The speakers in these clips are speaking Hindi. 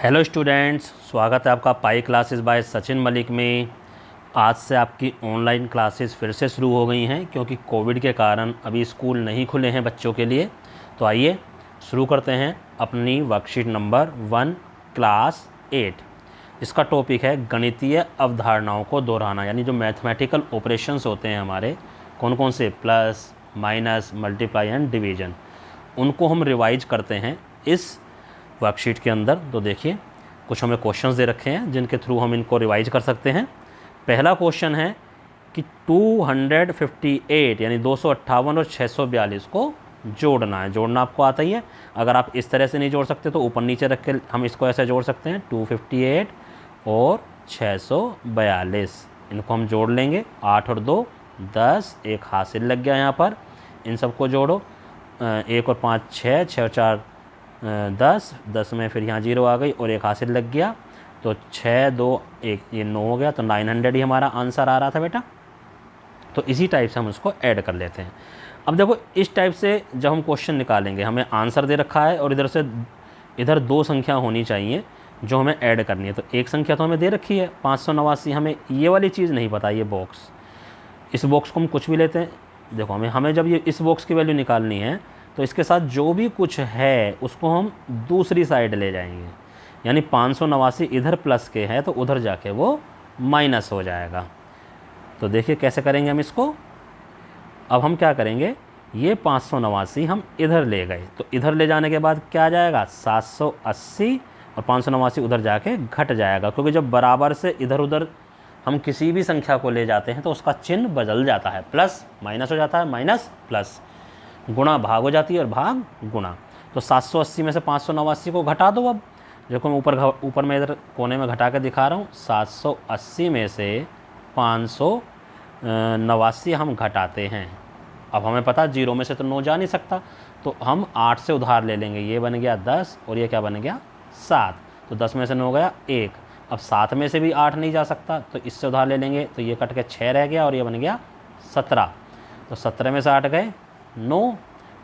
हेलो स्टूडेंट्स, स्वागत है आपका pi classes bye Sachin Malik में। आज से आपकी ऑनलाइन क्लासेस फिर से शुरू हो गई हैं क्योंकि कोविड के कारण अभी स्कूल नहीं खुले हैं बच्चों के लिए। तो आइए शुरू करते हैं अपनी वर्कशीट नंबर 1 क्लास 8। इसका टॉपिक है गणितीय अवधारणाओं को दोहराना, यानी जो मैथमेटिकल ऑपरेशंस होते हैं हमारे, कौन कौन से, plus, minus, multiply and division, उनको हम रिवाइज करते हैं इस वर्कशीट के अंदर। तो देखिए, कुछ हमें क्वेश्चंस दे रखे हैं जिनके थ्रू हम इनको रिवाइज कर सकते हैं। पहला क्वेश्चन है कि 258 यानी 258 और 642 को जोड़ना है। जोड़ना आपको आता ही है। अगर आप इस तरह से नहीं जोड़ सकते तो ऊपर नीचे रख के हम इसको ऐसे जोड़ सकते हैं, 258 और 642, इनको हम जोड़ लेंगे। 8 और 2 10, एक हासिल लग गया यहाँ पर। इन सबको जोड़ो, 1 और 5 6, 6 और 4 10, 10 में फिर यहाँ 0 आ गई और एक हासिल लग गया, तो 6 2 1 ये 9 हो गया। तो 900 ही हमारा आंसर आ रहा था बेटा। तो इसी टाइप से हम उसको ऐड कर लेते हैं। अब देखो, इस टाइप से जब हम क्वेश्चन निकालेंगे, हमें आंसर दे रखा है और इधर 2 संख्या होनी चाहिए जो हमें ऐड करनी है। तो एक संख्या तो हमें दे रखी है 589, हमें ये वाली चीज़ नहीं पता। ये बॉक्स, इस बॉक्स को हम कुछ भी लेते हैं। देखो, हमें जब ये इस बॉक्स की वैल्यू निकालनी है तो इसके साथ जो भी कुछ है उसको हम दूसरी साइड ले जाएंगे। यानी 589 इधर प्लस के है तो उधर जाके वो माइनस हो जाएगा। तो देखिए कैसे करेंगे हम इसको। अब हम क्या करेंगे, ये 589 हम इधर ले गए, तो इधर ले जाने के बाद क्या आ जाएगा, 780, और 589 उधर जाके घट जाएगा। क्योंकि जब बराबर से इधर उधर हम किसी भी संख्या को ले जाते हैं तो उसका चिन्ह बदल जाता है, प्लस माइनस हो जाता है, माइनस प्लस, गुणा भाग हो जाती है और भाग गुणा। तो 780 में से 589 को घटा दो। अब देखो, मैं ऊपर में इधर कोने में घटा के दिखा रहा हूँ। 780 में से 589 हम घटाते हैं। अब हमें पता 0 में से तो 9 जा नहीं सकता, तो हम 8 से उधार ले लेंगे। ये बन गया 10 और ये क्या बन गया 7। तो 10 में से 9 गया 1। अब 7 में से भी 8 नहीं जा सकता, तो इससे उधार ले लेंगे। तो ये कट के 6 रह गया और ये बन गया 17। तो 17 में से 8 गए 9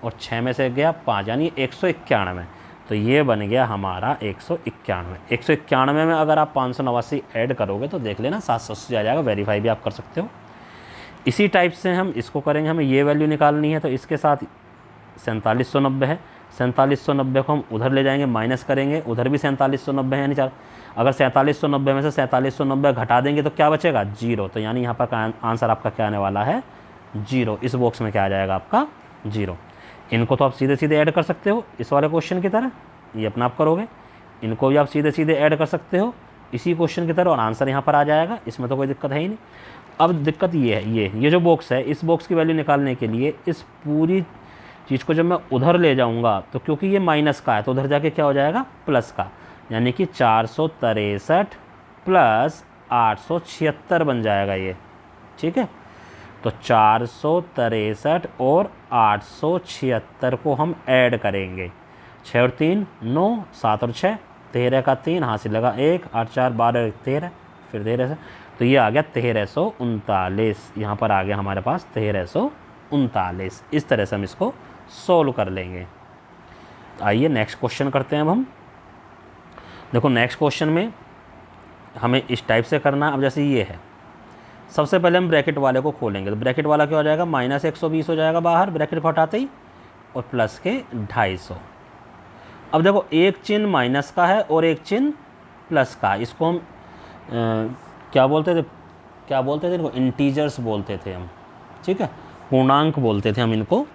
और 6 में से गया 5, यानी 191। तो ये बन गया हमारा 191। 191 में अगर आप 589 ऐड करोगे तो देख लेना 780 आ जाएगा। वेरीफाई भी आप कर सकते हो। इसी टाइप से हम इसको करेंगे। हमें ये वैल्यू निकालनी है, तो इसके साथ 4790 है। 4790 को हम उधर ले जाएंगे, माइनस करेंगे। उधर भी 4790 है, यानी 4। अगर 4790 में से 4790 घटा देंगे तो क्या बचेगा, 0। तो यानी यहाँ पर आंसर आपका क्या आने वाला है, 0। इस बॉक्स में क्या आ जाएगा आपका, 0। इनको तो आप सीधे सीधे ऐड कर सकते हो इस वाले क्वेश्चन की तरह, ये अपना आप करोगे। इनको भी आप सीधे सीधे ऐड कर सकते हो इसी क्वेश्चन की तरह, और आंसर यहाँ पर आ जाएगा। इसमें तो कोई दिक्कत है ही नहीं। अब दिक्कत ये है, ये जो बॉक्स है, इस बॉक्स की वैल्यू निकालने के लिए इस पूरी चीज़ को जब मैं उधर ले जाऊँगा, तो क्योंकि ये माइनस का है तो उधर जाके क्या हो जाएगा, प्लस का, यानी कि 463 प्लस 876 बन जाएगा ये। ठीक है, तो 463 और 876 को हम ऐड करेंगे। 6 और 3 9, 7 और 6 13 का 3 हासिल लगा 1, 8 4 12 13, फिर 13 से, तो ये आ गया 1339। यहाँ पर आ गया हमारे पास 1339। इस तरह से हम इसको सोल्व कर लेंगे। आइए नेक्स्ट क्वेश्चन करते हैं अब हम। देखो, नेक्स्ट क्वेश्चन में हमें इस टाइप से करना। अब जैसे ये है, सबसे पहले हम ब्रैकेट वाले को खोलेंगे। तो ब्रैकेट वाला क्या हो जाएगा, -120 हो जाएगा बाहर ब्रैकेट को हटाते ही, और प्लस के 250। अब देखो, एक चिन्ह माइनस का है और एक चिन्ह प्लस का है। इसको हम क्या बोलते थे इनको, इंटीजर्स बोलते थे हम। ठीक है, पूर्णांक बोलते थे हम इनको।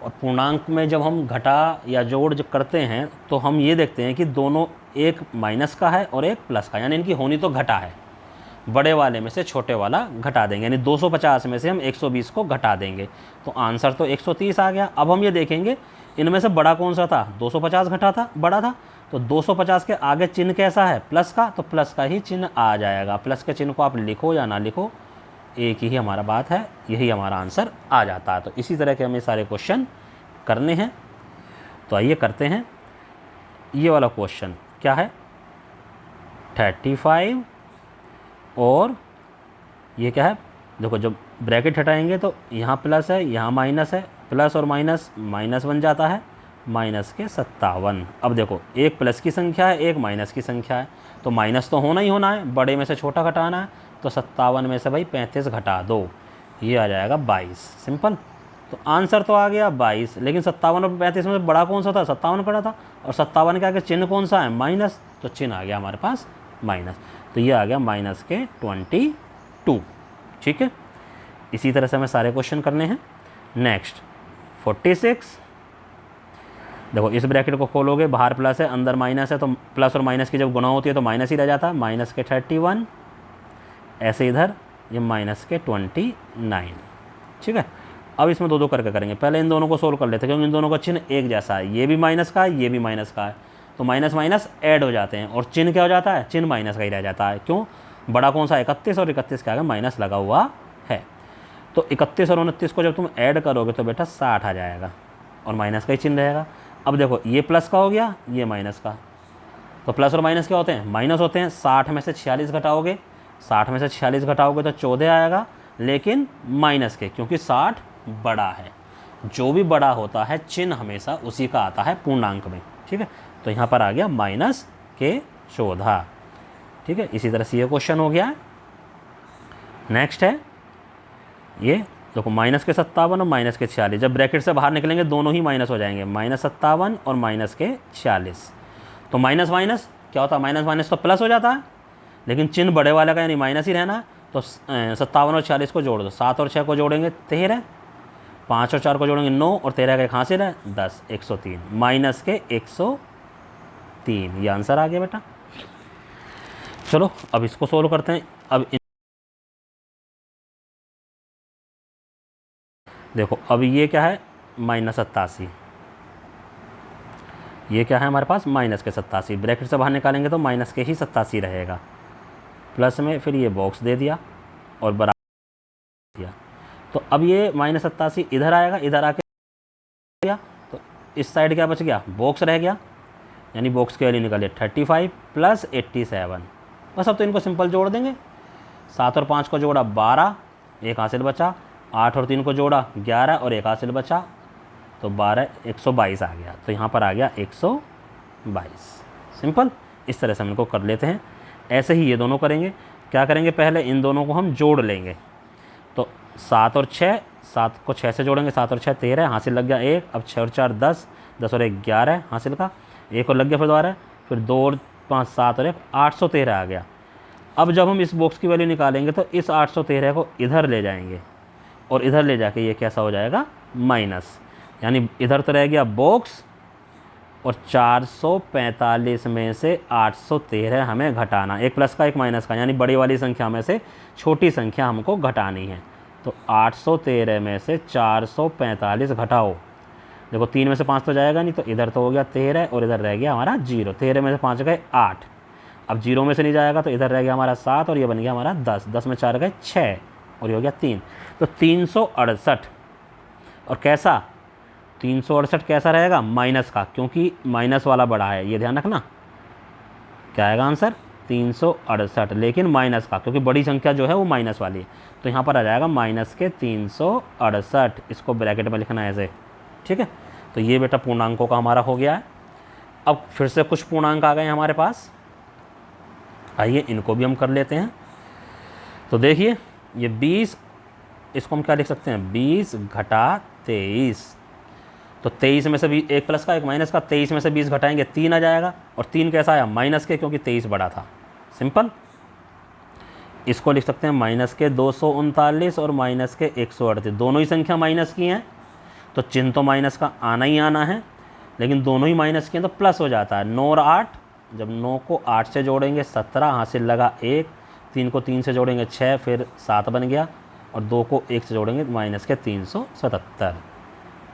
और पूर्णांक में जब हम घटा या जोड़ जो करते हैं तो हम ये देखते हैं कि दोनों, एक माइनस का है और एक प्लस का, यानी इनकी होनी तो घटा है। बड़े वाले में से छोटे वाला घटा देंगे, यानी 250 में से हम 120 को घटा देंगे, तो आंसर तो 130 आ गया। अब हम ये देखेंगे इनमें से बड़ा कौन सा था, 250 घटा था, बड़ा था। तो 250 के आगे चिन्ह कैसा है, प्लस का, तो प्लस का ही चिन्ह आ जाएगा। प्लस के चिन्ह को आप लिखो या ना लिखो, एक ही हमारा बात है, यही हमारा आंसर आ जाता है। तो इसी तरह के हमें सारे क्वेश्चन करने हैं। तो आइए करते हैं। ये वाला क्वेश्चन क्या है, 35 और ये क्या है, देखो जब ब्रैकेट हटाएंगे तो यहाँ प्लस है, यहाँ माइनस है, प्लस और माइनस माइनस बन जाता है, माइनस के 57। अब देखो एक प्लस की संख्या है, एक माइनस की संख्या है, तो माइनस तो होना ही होना है, बड़े में से छोटा घटाना है, तो 57 में से भाई 35 घटा दो, ये आ जाएगा 22। सिंपल। तो आंसर तो आ गया 22, लेकिन 57 और 35 में से बड़ा कौन सा था? 57 बड़ा था, और 57 के आगे चिन्ह कौन सा है? माइनस, तो चिन्ह आ गया हमारे पास माइनस, तो ये आ गया माइनस के 22। ठीक है, इसी तरह से हमें सारे क्वेश्चन करने हैं। नेक्स्ट 46। देखो इस ब्रैकेट को खोलोगे, बाहर प्लस है अंदर माइनस है, तो प्लस और माइनस की जब गुणा होती है तो माइनस ही रह जाता है, माइनस के 31। ऐसे इधर ये माइनस के 29। ठीक है, अब इसमें दो दो करके करेंगे। पहले इन दोनों को सोल्व कर लेते हैं, क्योंकि इन दोनों का चिन्ह एक जैसा है, ये भी माइनस का है, ये भी माइनस का है, तो माइनस माइनस ऐड हो जाते हैं, और चिन्ह क्या हो जाता है? चिन्ह माइनस का ही रह जाता है। क्यों? बड़ा कौन सा? 31, और 31 के आगे माइनस लगा हुआ है। तो 31 और 29 को जब तुम ऐड करोगे तो बेटा 60 आ जाएगा, और माइनस का ही चिन्ह रहेगा। अब देखो ये प्लस का हो गया, ये माइनस का, तो प्लस और माइनस क्या होते हैं? माइनस होते हैं। 60 में से 46 घटाओगे, 60 में से 46 घटाओगे तो 14 आएगा, लेकिन माइनस के, क्योंकि 60 बड़ा है। जो भी बड़ा होता है चिन्ह हमेशा उसी का आता है पूर्णांक में। ठीक है, तो यहाँ पर आ गया माइनस के 14। ठीक है, इसी तरह से ये क्वेश्चन हो गया। नेक्स्ट है ये, देखो माइनस के 57 और माइनस के 46, जब ब्रैकेट से बाहर निकलेंगे दोनों ही माइनस हो जाएंगे, माइनस 57 और माइनस के 46। तो माइनस माइनस क्या होता है? माइनस माइनस तो प्लस हो जाता है, लेकिन चिन्ह बड़े वाले का यानी माइनस ही रहना है। तो 57 और 46 को जोड़ दो, 7 और 6 को जोड़ेंगे 13, 5 और 4 को जोड़ेंगे 9, और 13 का एक हासिल है 10, 103, माइनस के 103, ये आंसर आ गया बेटा। चलो अब इसको सोल्व करते हैं। अब देखो अब ये क्या है? माइनस 87, ये क्या है हमारे पास? माइनस के 87। ब्रैकेट से बाहर निकालेंगे तो माइनस के ही 87 रहेगा, प्लस में फिर ये बॉक्स दे दिया और बराबर दिया। तो अब ये माइनस 87 इधर आएगा, इधर आके गया, तो इस साइड क्या बच गया? बॉक्स रह गया, यानी बॉक्स की वैल्यू निकालिए 35 प्लस 87। बस अब तो इनको सिंपल जोड़ देंगे। 7 और 5 को जोड़ा 12, एक हासिल बचा, 8 और 3 को जोड़ा 11 और एक हासिल बचा, तो 12, 122 आ गया। तो यहाँ पर आ गया 122। सिंपल। इस तरह से हम इनको कर लेते हैं। ऐसे ही ये दोनों करेंगे। क्या करेंगे? पहले इन दोनों को हम जोड़ लेंगे। तो 7 और 6, 7 को 6 से जोड़ेंगे, 7 और 6 13, हासिल लग गया 1। अब 6 और 4 10, 10 और 1 11 हासिल का, 1 और लग गया फिर दोबारा, फिर 2 और 5 7 और 1 813 आ गया। अब जब हम इस बॉक्स की वैल्यू निकालेंगे तो इस 813 को इधर ले जाएंगे, और इधर ले जाके ये कैसा हो जाएगा? माइनस, यानी इधर तो रह गया बॉक्स, और 445 में से 813 हमें घटाना, एक प्लस का एक माइनस का, यानी बड़ी वाली संख्या में से छोटी संख्या हमको घटानी है। तो 813 में से 445 घटाओ, देखो 3 में से 5 तो जाएगा नहीं, तो इधर तो हो गया 13 और इधर रह गया हमारा 0। 13 में से 5 गए 8, अब 0 में से नहीं जाएगा तो इधर रह गया हमारा 7 और ये बन गया हमारा 10। 10 में 4 गए 6 और ये हो गया 3, तो 368। और कैसा? 368 कैसा रहेगा? माइनस का, क्योंकि माइनस वाला बड़ा है, ये ध्यान रखना। क्या आएगा आंसर? 368, लेकिन माइनस का, क्योंकि बड़ी संख्या जो है वो माइनस वाली है। तो यहाँ पर आ जाएगा माइनस के 368, इसको ब्रैकेट में लिखना है ऐसे। ठीक है, तो ये बेटा पूर्णांकों का हमारा हो गया है। अब फिर से कुछ पूर्णांक आ गए हमारे पास, आइए इनको भी हम कर लेते हैं। तो देखिए ये 20, इसको हम क्या लिख सकते हैं? 20 घटा 23, तो 23 में से भी एक प्लस का एक माइनस का, 23 में से 20 घटाएंगे 3 आ जाएगा, और 3 कैसा आया? माइनस के, क्योंकि 23 बड़ा था। सिंपल। इसको लिख सकते हैं माइनस के 239 और माइनस के 138, दोनों ही संख्या माइनस की हैं, तो चिन्ह तो माइनस का आना ही आना है, लेकिन दोनों ही माइनस की हैं तो प्लस हो जाता है। 9 और 8, जब 9 को 8 से जोड़ेंगे 17, हासिल लगा 1, 3 को 3 से जोड़ेंगे 6, फिर 7 बन गया, और 2 को 1 से जोड़ेंगे माइनस के 377।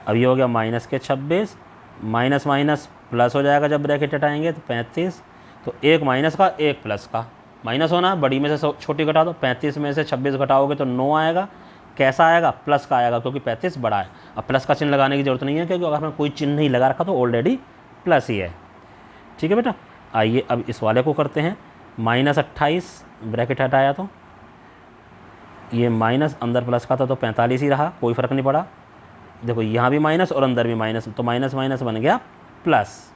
अब ये हो गया माइनस के 26, माइनस माइनस प्लस हो जाएगा जब ब्रैकेट हटाएंगे, तो 35, तो एक माइनस का एक प्लस का, माइनस होना, बड़ी में से छोटी घटा दो। 35 में से 26 घटाओगे तो 9 आएगा। कैसा आएगा? प्लस का आएगा, क्योंकि 35 बड़ा है। अब प्लस का चिन्ह लगाने की जरूरत नहीं है, क्योंकि अगर हमने कोई चिन्ह नहीं लगा रखा तो ऑलरेडी प्लस ही है। ठीक है बेटा, आइए अब इस वाले को करते हैं। माइनस 28, ब्रैकेट हटाया तो ये माइनस अंदर प्लस का था, तो 45 ही रहा, कोई फ़र्क नहीं पड़ा। देखो यहाँ भी माइनस और अंदर भी माइनस, तो माइनस माइनस बन गया प्लस,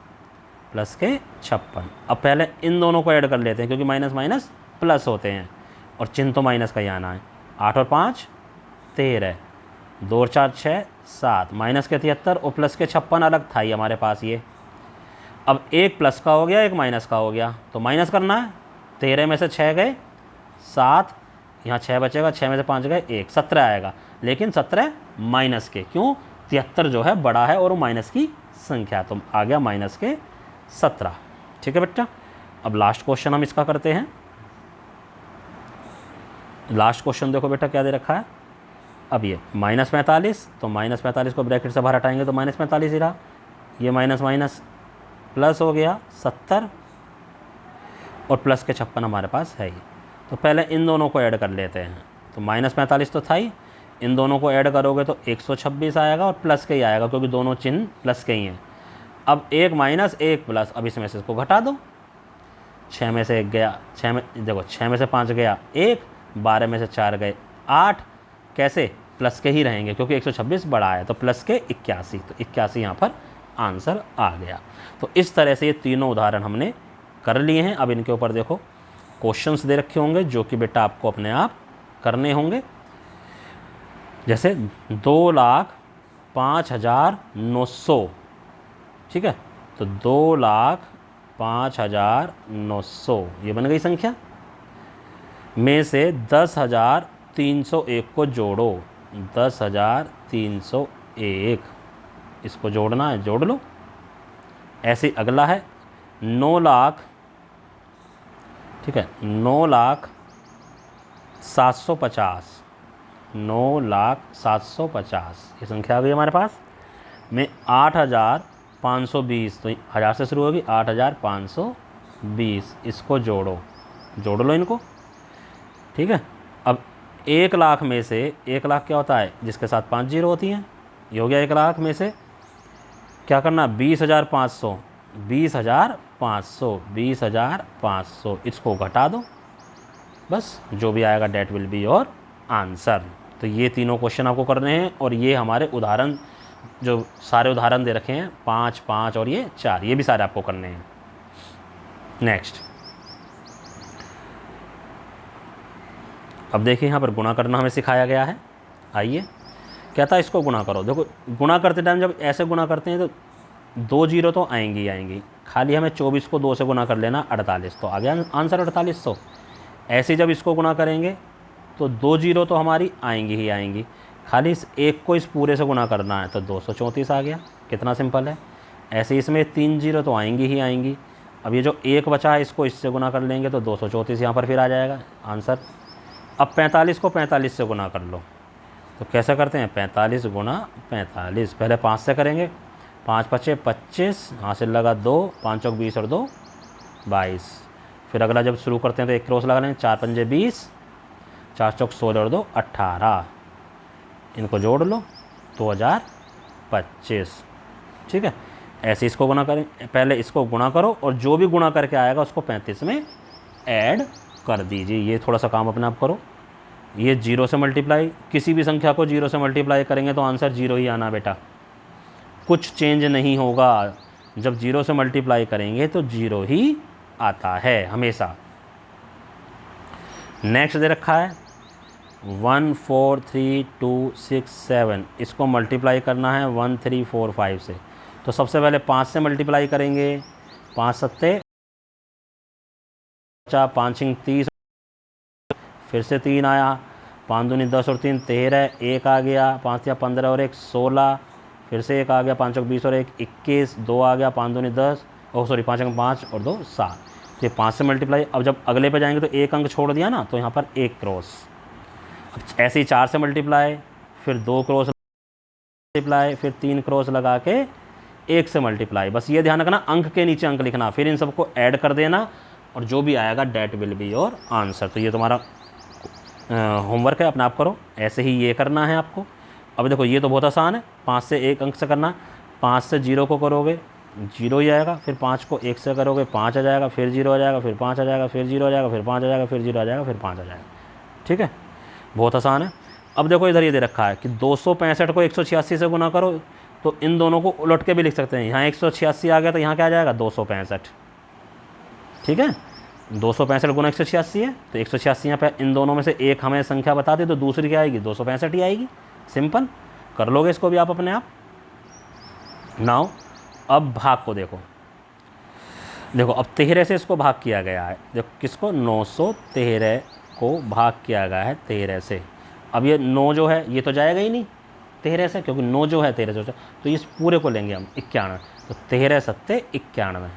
प्लस के 56। अब पहले इन दोनों को ऐड कर लेते हैं क्योंकि माइनस माइनस प्लस होते हैं और चिन्ह तो माइनस का ही आना है। 8 और 5 13, 2 और 4 6 7, माइनस के 73 और प्लस के 56 अलग था ही हमारे पास ये। अब एक प्लस का हो गया एक माइनस का हो गया, तो माइनस करना है। 13 में से 6 गए 7, यहाँ 6 बचेगा, 6 में से 5 गए 1, 17 आएगा। लेकिन 17 माइनस के, क्यों? 73 जो है बड़ा है और वो माइनस की संख्या, तो आ गया माइनस के 17। ठीक है बेटा। अब लास्ट क्वेश्चन हम इसका करते हैं। लास्ट क्वेश्चन देखो बेटा क्या दे रखा है। अब ये -45, तो -45 को ब्रैकेट से बाहर हटाएंगे तो -45 ही रहा। ये माइनस माइनस प्लस हो गया 70 और प्लस के 56 हमारे पास है ही। तो पहले इन दोनों को ऐड कर लेते हैं। तो -45 तो था ही, इन दोनों को ऐड करोगे तो 126 आएगा और प्लस के ही आएगा क्योंकि दोनों चिन्ह प्लस के ही हैं। अब एक माइनस एक प्लस, अब इसमें से इसको घटा दो। 6 में से 1 गया, 6 में देखो 6 में से 5 गया 1, 12 में से 4 गए 8, कैसे? प्लस के ही रहेंगे क्योंकि 126 बड़ा है, तो प्लस के 81, तो 81 यहाँ पर आंसर आ गया। तो इस तरह से ये तीनों उदाहरण हमने कर लिए हैं। अब इनके ऊपर देखो क्वेश्चंस दे रखे होंगे जो कि बेटा आपको अपने आप करने होंगे। जैसे 2,05,900, ठीक है, तो 2,05,900 ये बन गई संख्या में से 10,301 को जोड़ो। 10,301 इसको जोड़ना है, जोड़ लो। ऐसे अगला है 9 लाख, ठीक है, 9,07,50, 9,07,50 ये संख्या आ गई हमारे पास में 8,520, तो 1000 से शुरू होगी 8,520, इसको जोड़ो, जोड़ लो इनको। ठीक है। अब 1 लाख में से 1 लाख क्या होता है? जिसके साथ 5 जीरो होती हैं। ये हो गया 1 लाख में से क्या करना? 20,500, 20,500, 20,500 इसको घटा दो, बस जो भी आएगा that will be your answer. तो ये तीनों क्वेश्चन आपको करने हैं और ये हमारे उदाहरण जो सारे उदाहरण दे रखे हैं 5, 5 और ये 4, ये भी सारे आपको करने हैं। नेक्स्ट, अब देखिए यहाँ पर गुणा करना हमें सिखाया गया है। आइए, क्या था? इसको गुणा करो। देखो गुणा करते टाइम जब ऐसे गुणा करते हैं तो 2 जीरो तो आएंगी ही आएंगी, खाली हमें 24 को 2 से गुणा कर लेना 48, तो आ गया आंसर 4800। ऐसे जब इसको गुणा करेंगे तो 2 जीरो तो हमारी आएंगी ही आएंगी, खाली इस एक को इस पूरे से गुणा करना है तो 234 आ गया। कितना सिंपल है। ऐसे इसमें 3 जीरो तो आएंगी ही आएंगी। अब ये जो एक बचा है इसको इससे गुणा कर लेंगे तो 234 यहाँ पर फिर आ जाएगा आंसर। अब 45 को 45 से गुणा कर लो, तो कैसे करते हैं? 45 गुणा 45, पहले 5 से करेंगे, 5 पचे 25, हासिल लगा 2, 5 चौक 20 और 2 22। फिर अगला जब शुरू करते हैं तो एक क्रॉस लगा लेंगे, 4 पंजे 20, 4 चौक 16 और 2 18, इनको जोड़ लो 2025। ठीक है। ऐसे इसको गुणा करें, पहले इसको गुणा करो और जो भी गुणा करके आएगा उसको 35 में ऐड कर दीजिए। ये थोड़ा सा काम अपने आप करो। ये 0 से मल्टीप्लाई, किसी भी संख्या को 0 से मल्टीप्लाई करेंगे तो आंसर 0 ही आना बेटा, कुछ चेंज नहीं होगा। जब 0 से मल्टीप्लाई करेंगे तो 0 ही आता है हमेशा। नेक्स्ट दे रखा है 143,267, इसको मल्टीप्लाई करना है 1345 से। तो सबसे पहले 5 से मल्टीप्लाई करेंगे, 5 सत्ते 5 30, फिर से 3 आया, 5 दूनी 10 और 3 13, 1 आ गया, 5 या 15 और 1 16, फिर से 1 आ गया, 5 चौक 20 और 1 21, 2 आ गया, 5 दूनी 10, 5 अंक 5 और 2 7। तो ये 5 से मल्टीप्लाई। अब जब अगले पे जाएंगे तो 1 अंक छोड़ दिया ना, तो यहाँ पर 1 क्रॉस। ऐसे ही 4 से मल्टीप्लाई, फिर 2 क्रॉस मल्टीप्लाई, फिर 3 क्रॉस लगा के 1 से मल्टीप्लाई। बस ये ध्यान रखना अंक के नीचे अंक लिखना, फिर इन सबको ऐड कर देना और जो भी आएगा that will be your answer. तो ये तुम्हारा होमवर्क है, अपने आप करो। ऐसे ही ये करना है आपको। अब देखो ये तो बहुत आसान है, 5 से 1 अंक से करना। 5 से 0 को करोगे 0 ही आएगा, फिर 5 को 1 से करोगे 5 आ जाएगा, फिर 0 आ जाएगा, फिर 5 आ जाएगा, फिर 0 आ जाएगा, फिर 5 आ जाएगा, फिर 0 आ जाएगा, फिर 5 आ जाएगा। ठीक है, बहुत आसान है। अब देखो इधर ये दे रखा है कि 265 को 186 से गुना करो, तो इन दोनों को उलट के भी लिख सकते हैं। यहाँ 186 आ गया तो यहाँ क्या आ जाएगा 265, ठीक है। 265 गुना 186 है, तो 186 यहाँ पे इन दोनों में से एक हमें संख्या बता दी, तो दूसरी क्या आएगी 265 ही आएगी। सिंपल, कर लोगे इसको भी आप अपने आप। नाउ अब भाग को देखो, देखो अब 13 से इसको भाग किया गया है। देखो किसको, 913 को भाग किया गया है 13 से। अब ये 9 जो है ये तो जाएगा ही नहीं 13 से, क्योंकि 9 जो है 13 से, तो इस पूरे को लेंगे हम 91, तो 13 सत्ते 91।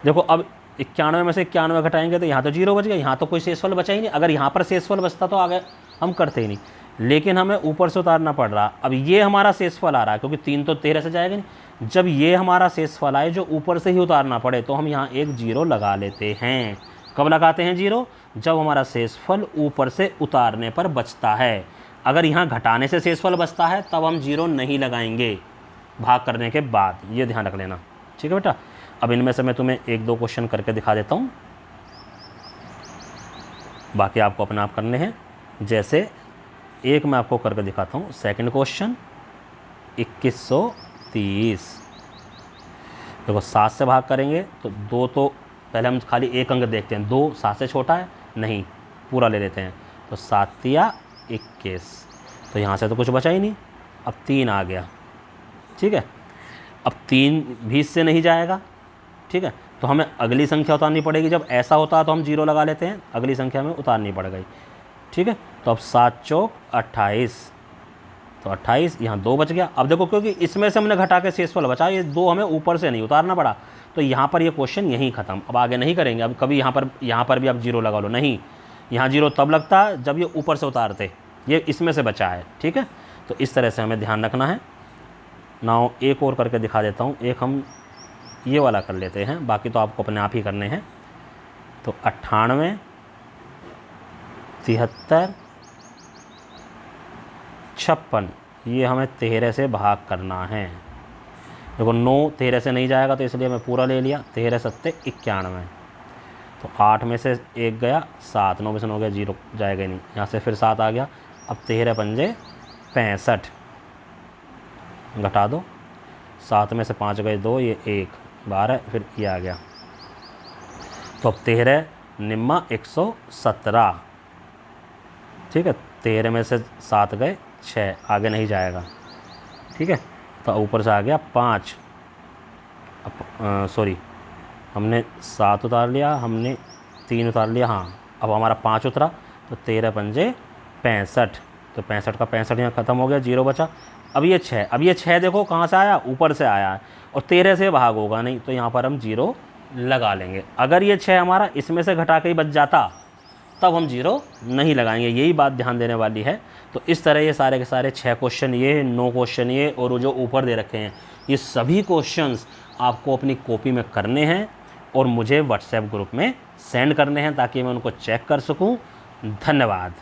देखो अब 91 में से 91 घटाएंगे तो यहाँ तो 0 बच गया, यहाँ तो कोई शेषफल बचा ही नहीं। अगर यहाँ पर शेषफल बचता तो आगे हम करते ही नहीं, लेकिन हमें ऊपर से उतारना पड़ रहा। अब ये हमारा शेषफल आ रहा है, क्योंकि 3 तो 13 से जाएगा नहीं। जब ये हमारा शेषफल आए जो ऊपर से ही उतारना पड़े, तो हम यहाँ एक 0 लगा लेते हैं। कब लगाते हैं 0? जब हमारा शेषफल ऊपर से उतारने पर बचता है। अगर यहाँ घटाने से शेषफल बचता है तब हम 0 नहीं लगाएंगे भाग करने के बाद, ये ध्यान रख लेना, ठीक है बेटा। अब इनमें से मैं तुम्हें 1-2 क्वेश्चन करके दिखा देता हूँ, बाकी आपको अपने आप करने हैं। जैसे एक मैं आपको करके दिखाता हूँ। Second question 2130। देखो 7 से भाग करेंगे तो 2, तो पहले हम खाली एक अंक देखते हैं, 2 7 से छोटा है नहीं, पूरा ले लेते हैं, तो 7 या 21, तो यहाँ से तो कुछ बचा ही नहीं। अब 3 आ गया, ठीक है। अब 3 भी इससे नहीं जाएगा, ठीक है, तो हमें अगली संख्या उतारनी पड़ेगी। जब ऐसा होता है तो हम 0 लगा लेते हैं, अगली संख्या में उतारनी पड़ गई, ठीक है। तो अब 7 चौक 28, तो 28, यहाँ 2 बच गया। अब देखो क्योंकि इसमें से हमने घटा के शेषफल बचा, ये 2 हमें ऊपर से नहीं उतारना पड़ा, तो यहाँ पर ये क्वेश्चन यहीं ख़त्म। अब आगे नहीं करेंगे। अब कभी यहाँ पर भी आप 0 लगा लो, नहीं, यहाँ 0 तब लगता है जब ये ऊपर से उतारते, ये इसमें से बचा है, ठीक है। तो इस तरह से हमें ध्यान रखना है। नाउ एक और करके दिखा देता हूँ, एक हम ये वाला कर लेते हैं, बाकी तो आपको अपने आप ही करने हैं। तो 98, 73, 56, ये हमें 13 से भाग करना है। देखो 9 13 से नहीं जाएगा, तो इसलिए मैं पूरा ले लिया, 13 सत्ते 91, तो 8 में से 1 गया 7, 9 में से 9 गया 0 जाएगा नहीं, यहाँ से फिर 7 आ गया। अब 13 पंजे 65, घटा दो, 7 में से 5 गए 2, ये 1 12, फिर ये आ गया। तो अब 13 निम्मा 117, ठीक है। 13 में से 7 गए 6, आगे नहीं जाएगा, ठीक है। तो ऊपर से आ गया 5, अब सॉरी, हमने 7 उतार लिया, हमने 3 उतार लिया, हाँ, अब हमारा 5 उतरा, तो 13 पंजे 65, तो 65 का 65 यहाँ ख़त्म हो गया, 0 बचा। अब ये 6, अब ये 6 देखो कहाँ से आया, ऊपर से आया है, और 13 से भाग होगा नहीं, तो यहाँ पर हम 0 लगा लेंगे। अगर ये 6 हमारा इसमें से घटा के ही बच जाता, तब हम 0 नहीं लगाएंगे, यही बात ध्यान देने वाली है। तो इस तरह ये सारे के सारे 6 क्वेश्चन ये, 9 क्वेश्चन ये, और जो ऊपर दे रखे हैं, ये सभी क्वेश्चंस आपको अपनी कॉपी में करने हैं और मुझे व्हाट्सएप ग्रुप में सेंड करने हैं, ताकि मैं उनको चेक कर सकूं। धन्यवाद।